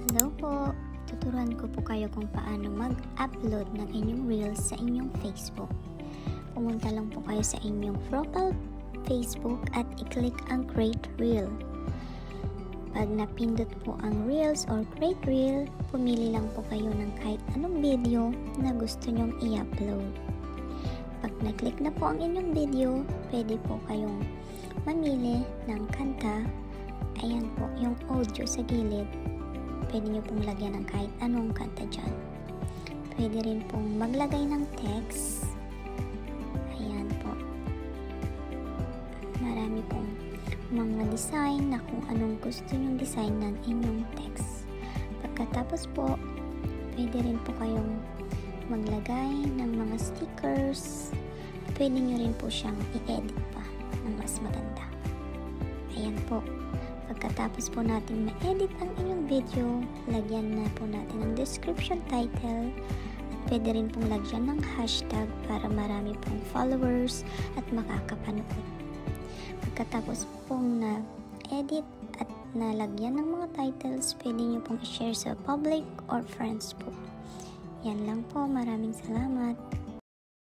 Hello po! Tuturuan ko po kayo kung paano mag-upload ng inyong Reels sa inyong Facebook. Pumunta lang po kayo sa inyong profile Facebook at i-click ang Create Reel. Pag napindot po ang Reels or Create Reel, pumili lang po kayo ng kahit anong video na gusto nyong i-upload. Pag na-click na po ang inyong video, pwede po kayong mamili ng kanta. Ayan po, yung audio sa gilid. Pwede nyo pong lagyan ng kahit anong kanta dyan. Pwede rin pong maglagay ng text. Ayan po. Marami pong mga design na kung anong gusto nyong design ng inyong text. Pagkatapos po, pwede rin po kayong maglagay ng mga stickers. Pwede nyo rin po siyang i-edit pa ng mas maganda. Ayan po. Pagkatapos po natin ma-edit ang inyong video, lagyan na po natin ang description title at pwede rin pong lagyan ng hashtag para marami pong followers at makakapanood. Pagkatapos pong na-edit at nalagyan ng mga titles, pwede nyo pong i-share sa public or friends po. Yan lang po. Maraming salamat.